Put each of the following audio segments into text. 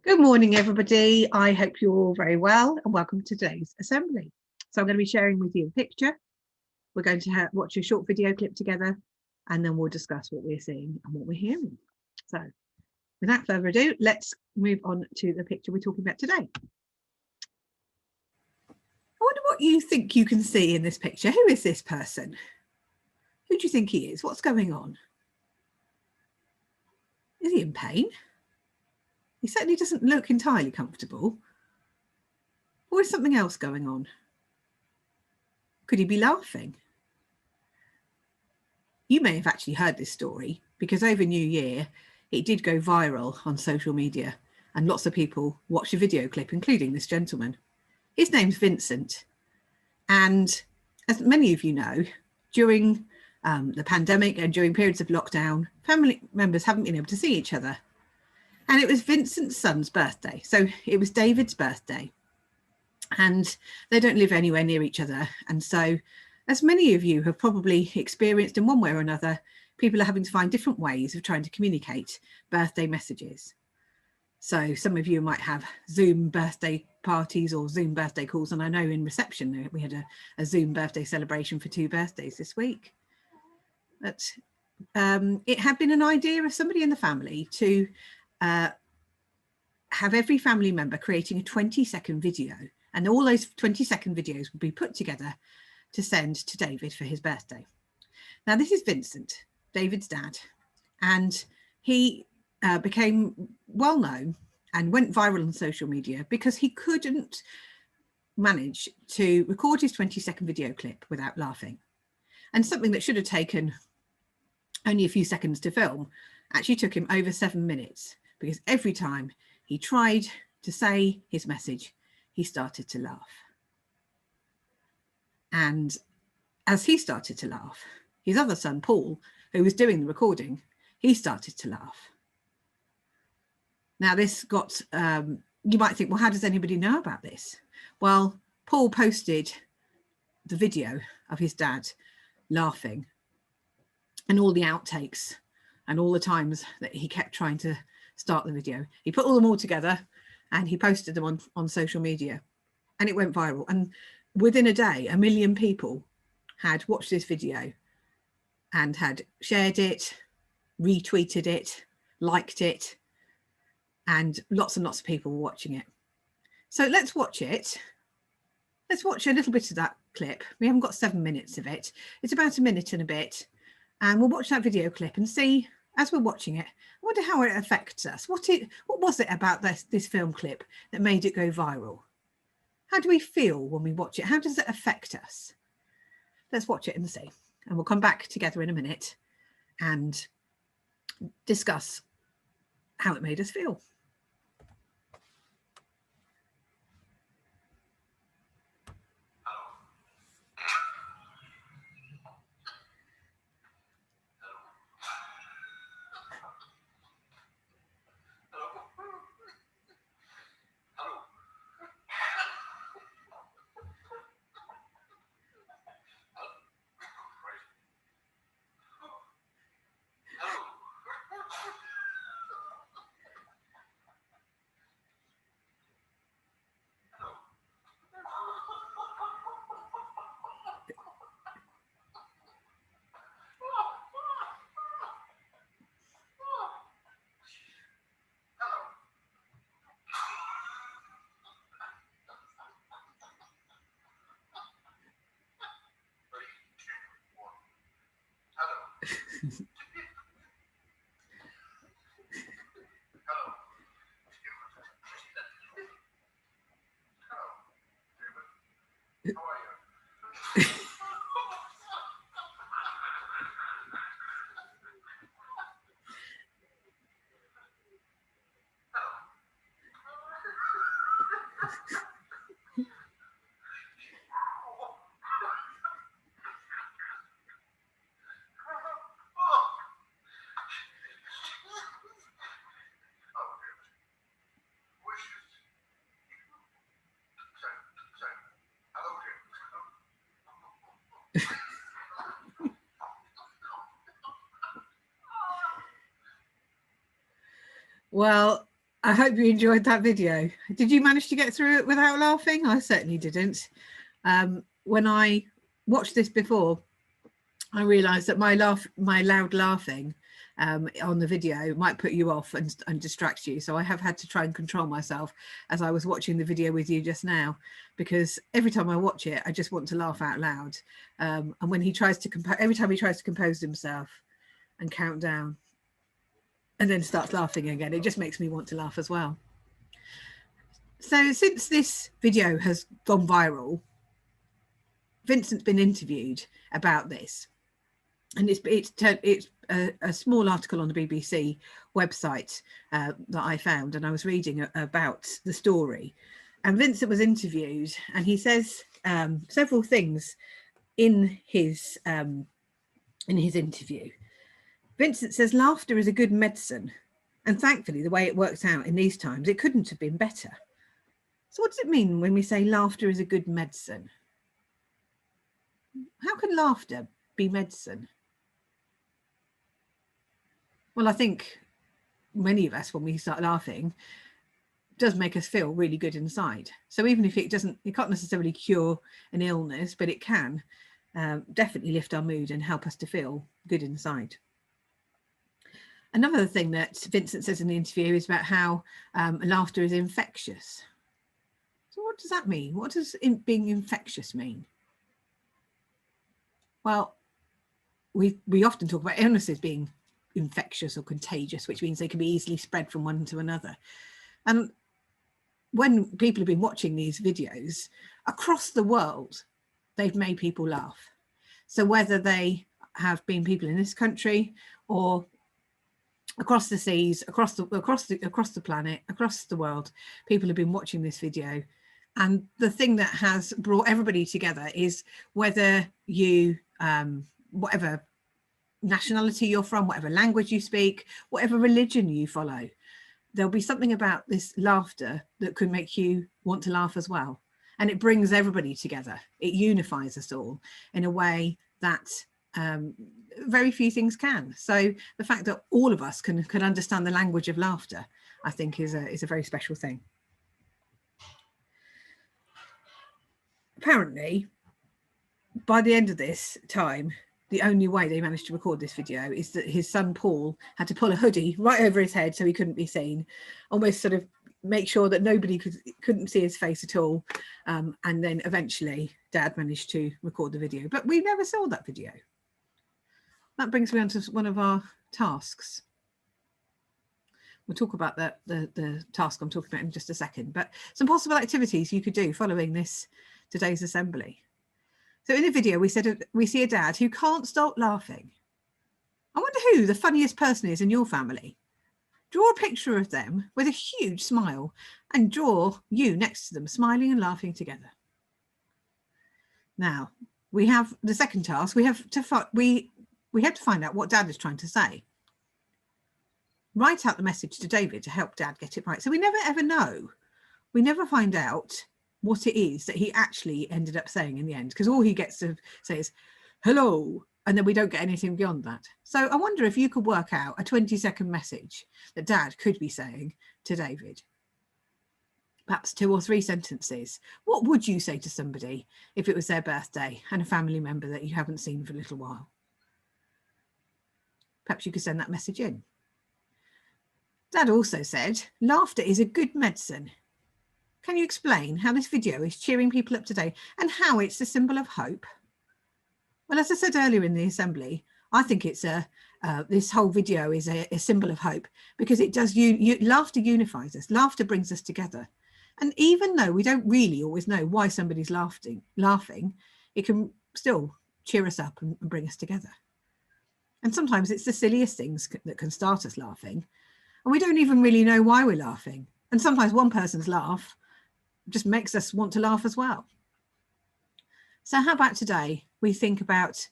Good morning, everybody. I hope you're all very well and welcome to today's assembly. So I'm going to be sharing with you a picture. We're going to watch a short video clip together and then we'll discuss what we're seeing and what we're hearing. So without further ado, let's move on to the picture we're talking about today. I wonder what you think you can see in this picture. Who is this person? Who do you think he is? What's going on? Is he in pain? He certainly doesn't look entirely comfortable. Or is something else going on? Could he be laughing? You may have actually heard this story because over New Year, it did go viral on social media and lots of people watched a video clip, including this gentleman. His name's Vincent. And as many of you know, during the pandemic and during periods of lockdown, family members haven't been able to see each other. And it was Vincent's son's birthday. So it was David's birthday. And they don't live anywhere near each other. And so, as many of you have probably experienced in one way or another, people are having to find different ways of trying to communicate birthday messages. So some of you might have Zoom birthday parties or Zoom birthday calls. And I know in reception, we had a Zoom birthday celebration for 2 birthdays this week. But it had been an idea of somebody in the family to have every family member creating a 20-second video, and all those 20-second videos would be put together to send to David for his birthday. Now, this is Vincent, David's dad, and he became well known and went viral on social media because he couldn't manage to record his 20-second video clip without laughing. And something that should have taken only a few seconds to film actually took him over 7 minutes, because every time he tried to say his message, he started to laugh. And as he started to laugh, his other son, Paul, who was doing the recording, he started to laugh. Now this got, you might think, well, how does anybody know about this? Well, Paul posted the video of his dad laughing and all the outtakes and all the times that he kept trying to start the video. He put them all together and he posted them on social media, and it went viral. And within a day, 1 million people had watched this video and had shared it, retweeted it, liked it, and lots of people were watching it. So let's watch it. Let's watch a little bit of that clip. We haven't got 7 minutes of it. It's about a minute and a bit. And we'll watch that video clip and see, as we're watching it, I wonder how it affects us. What was it about this film clip that made it go viral? How do we feel when we watch it? How does it affect us? Let's watch it and see. And we'll come back together in a minute and discuss how it made us feel. Well, I hope you enjoyed that video. Did you manage to get through it without laughing? I certainly didn't. When I watched this before, I realised that my loud laughing on the video might put you off and distract you. So I have had to try and control myself as I was watching the video with you just now, because every time I watch it, I just want to laugh out loud. And when he tries to every time he tries to compose himself and count down and then starts laughing again, it just makes me want to laugh as well. So since this video has gone viral, Vincent's been interviewed about this, and it's a small article on the BBC website that I found, and I was reading about the story. And Vincent was interviewed, and he says several things in his interview. Vincent says laughter is a good medicine, and thankfully the way it works out in these times, it couldn't have been better. So what does it mean when we say laughter is a good medicine? How can laughter be medicine? Well, I think many of us, when we start laughing, does make us feel really good inside. So even if it can't necessarily cure an illness, but it can definitely lift our mood and help us to feel good inside. Another thing that Vincent says in the interview is about how laughter is infectious. So what does that mean? What does being infectious mean? Well, we often talk about illnesses being infectious or contagious, which means they can be easily spread from one to another. And when people have been watching these videos across the world, they've made people laugh. So whether they have been people in this country or across the seas, across the planet, across the world, people have been watching this video. And the thing that has brought everybody together is whether you, whatever nationality you're from, whatever language you speak, whatever religion you follow, there'll be something about this laughter that could make you want to laugh as well. And it brings everybody together. It unifies us all in a way that very few things can. So the fact that all of us can understand the language of laughter, I think is a very special thing. Apparently, by the end of this time, the only way they managed to record this video is that his son Paul had to pull a hoodie right over his head so he couldn't be seen, almost sort of make sure that nobody couldn't see his face at all. And then eventually Dad managed to record the video, but we never saw that video. That brings me on to one of our tasks. We'll talk about the task I'm talking about in just a second, but some possible activities you could do following today's assembly. So in the video, we see a dad who can't stop laughing. I wonder who the funniest person is in your family. Draw a picture of them with a huge smile and draw you next to them, smiling and laughing together. Now, we have the second task. We have to find out what Dad is trying to say. Write out the message to David to help Dad get it right. So we never ever know. We never find out what it is that he actually ended up saying in the end, because all he gets to say is hello, and then we don't get anything beyond that. So I wonder if you could work out a 20-second message that Dad could be saying to David. Perhaps 2 or 3 sentences. What would you say to somebody if it was their birthday and a family member that you haven't seen for a little while? Perhaps you could send that message in. Dad also said, laughter is a good medicine. Can you explain how this video is cheering people up today and how it's a symbol of hope? Well, as I said earlier in the assembly, I think it's this whole video is a symbol of hope, because it does laughter unifies us. Laughter brings us together. And even though we don't really always know why somebody's laughing, it can still cheer us up and bring us together. And sometimes it's the silliest things that can start us laughing, and we don't even really know why we're laughing. And sometimes one person's laugh just makes us want to laugh as well. So how about today we think about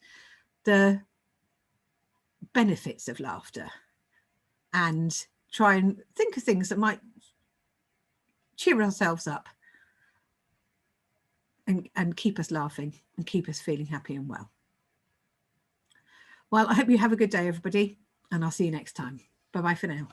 the benefits of laughter and try and think of things that might cheer ourselves up and keep us laughing and keep us feeling happy and well. Well, I hope you have a good day, everybody, and I'll see you next time. Bye-bye for now.